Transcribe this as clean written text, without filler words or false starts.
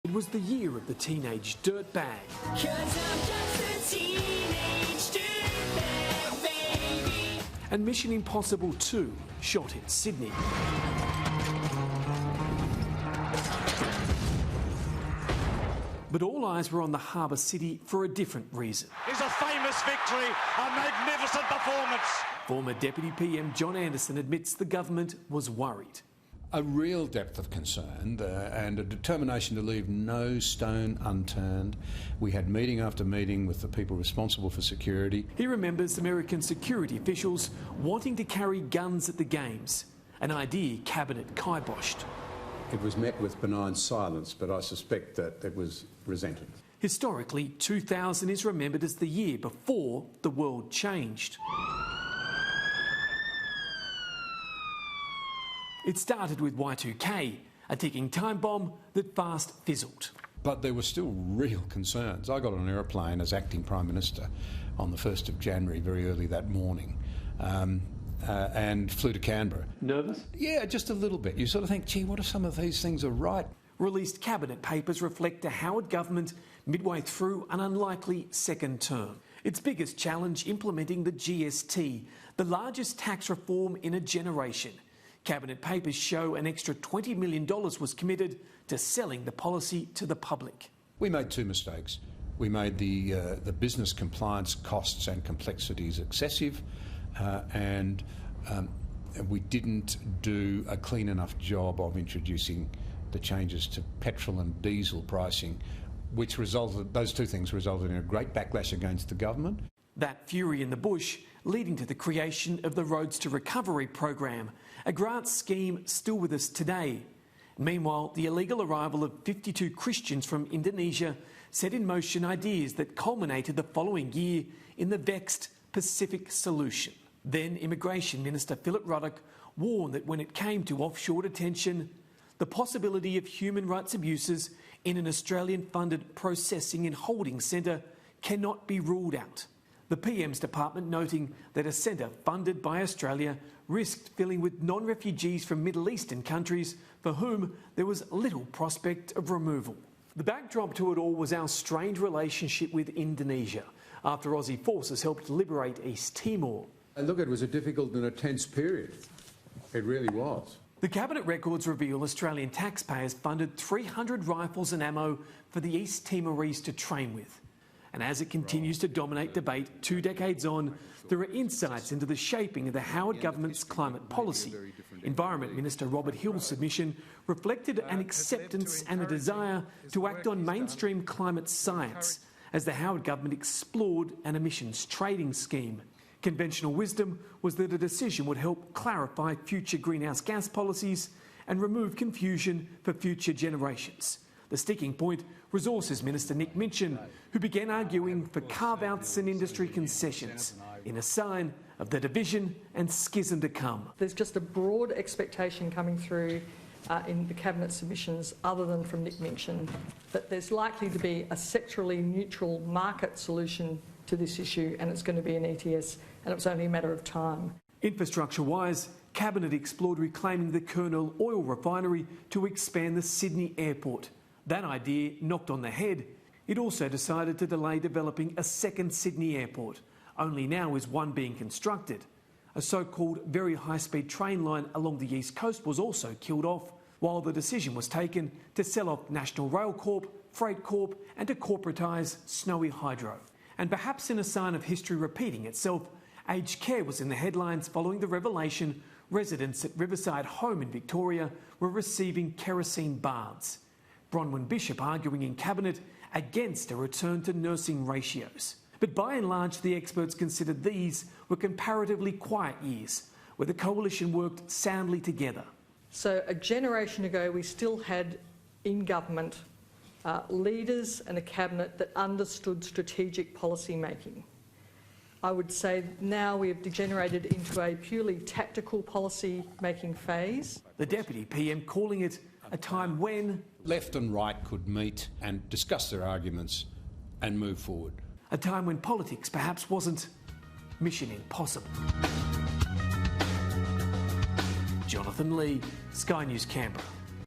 It was the year of the teenage dirtbag. 'Cause I'm just a teenage dirtbag, baby. And Mission Impossible 2 shot in Sydney. But all eyes were on the harbour city for a different reason. It's a famous victory, a magnificent performance. Former Deputy PM John Anderson admits the government was worried. A real depth of concern and a determination to leave no stone unturned. We had meeting after meeting with the people responsible for security. He remembers American security officials wanting to carry guns at the Games, an idea Cabinet kiboshed. It was met with benign silence, but I suspect that it was resented. Historically, 2000 is remembered as the year before the world changed. It started with Y2K, a ticking time bomb that fast fizzled. But there were still real concerns. I got on an aeroplane as acting Prime Minister on the 1st of January, very early that morning, and flew to Canberra. Nervous? Yeah, just a little bit. You sort of think, gee, what if some of these things are right? Released Cabinet papers reflect a Howard government midway through an unlikely second term. Its biggest challenge, implementing the GST, the largest tax reform in a generation. Cabinet papers show an extra $20 million was committed to selling the policy to the public. We made two mistakes. We made the business compliance costs and complexities excessive, and we didn't do a clean enough job of introducing the changes to petrol and diesel pricing, which resulted, those two things resulted in a great backlash against the government. That fury in the bush leading to the creation of the Roads to Recovery program, a grant scheme still with us today. Meanwhile, the illegal arrival of 52 Christians from Indonesia set in motion ideas that culminated the following year in the vexed Pacific Solution. Then Immigration Minister Philip Ruddock warned that when it came to offshore detention, the possibility of human rights abuses in an Australian-funded processing and holding centre cannot be ruled out. The PM's department noting that a centre funded by Australia risked filling with non-refugees from Middle Eastern countries for whom there was little prospect of removal. The backdrop to it all was our strained relationship with Indonesia after Aussie forces helped liberate East Timor. And look, it was a difficult and a tense period. It really was. The Cabinet records reveal Australian taxpayers funded 300 rifles and ammo for the East Timorese to train with. And as it continues to dominate debate 2 decades on, there are insights into the shaping of the Howard government's climate policy. Environment Minister Robert Hill's submission reflected an acceptance and a desire to act on mainstream climate science as the Howard government explored an emissions trading scheme. Conventional wisdom was that a decision would help clarify future greenhouse gas policies and remove confusion for future generations. The sticking point, Resources Minister Nick Minchin, who began arguing for carve-outs and industry concessions in a sign of the division and schism to come. There's just a broad expectation coming through in the Cabinet submissions, other than from Nick Minchin, that there's likely to be a sectorally neutral market solution to this issue, and it's going to be an ETS, and it's only a matter of time. Infrastructure-wise, Cabinet explored reclaiming the Kurnell oil refinery to expand the Sydney airport. That idea knocked on the head. It also decided to delay developing a second Sydney airport. Only now is one being constructed. A so-called very high-speed train line along the east coast was also killed off, while the decision was taken to sell off National Rail Corp, Freight Corp and to corporatise Snowy Hydro. And perhaps in a sign of history repeating itself, aged care was in the headlines following the revelation residents at Riverside Home in Victoria were receiving kerosene baths. Bronwyn Bishop arguing in Cabinet against a return to nursing ratios. But by and large, the experts considered these were comparatively quiet years, where the coalition worked soundly together. So a generation ago, we still had in government leaders and a Cabinet that understood strategic policy making. I would say now we have degenerated into a purely tactical policy making phase. The Deputy PM calling it a time when left and right could meet and discuss their arguments and move forward. A time when politics perhaps wasn't mission impossible. Jonathan Lee, Sky News Canberra.